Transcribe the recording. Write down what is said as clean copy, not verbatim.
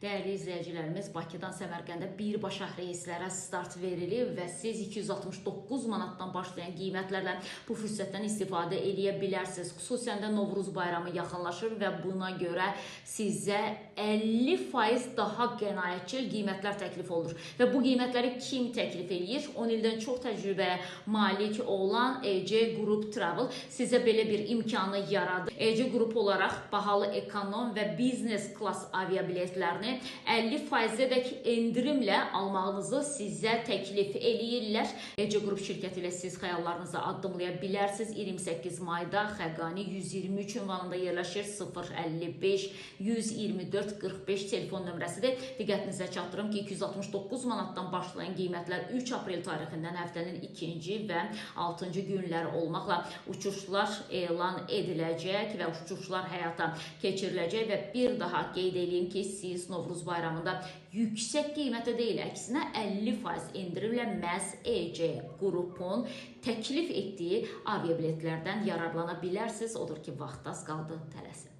Dəyərli izləyicilərimiz, Bakıdan Səmərqəndə birbaşa reyslərə start verilib və siz 269 manatdan başlayan qiymətlərlə bu fürsətdən istifadə edə bilərsiniz. Xüsusən də Novruz bayramı yaxınlaşır və buna görə sizə 50% daha qənaətçil qiymətlər təklif olunur. Və bu qiymətləri kim təklif edir? 10 ildən çox təcrübəyə malik olan EC Group Travel sizə belə bir imkanı yaradır. EC Group olaraq bahalı ekonom və biznes klass aviabiletlərini 50%-dək endirimlə almağınızı sizə təklif eləyirlər. EC Group şirkəti ilə siz xəyallarınızı addımlaya bilərsiniz. 28 mayda Xəqani 123 ünvanında yerləşir. 055 124 45 telefon nömrəsidir. Diqqətinizə çatdırım ki, 269 manatdan başlayan qiymətlər 3 aprel tarixindən həftənin 2-ci və 6-cı günləri olmaqla uçuşlar elan ediləcək və uçuşlar həyata keçiriləcək və bir daha qeyd edeyim ki, siz Novruz bayramında yüksək qiymətə deyil, əksinə 50% endirimlə məhz EC qrupun təklif etdiyi aviabiletlərdən yararlana bilərsiniz. Odur ki, vaxt az qaldı, tələsin.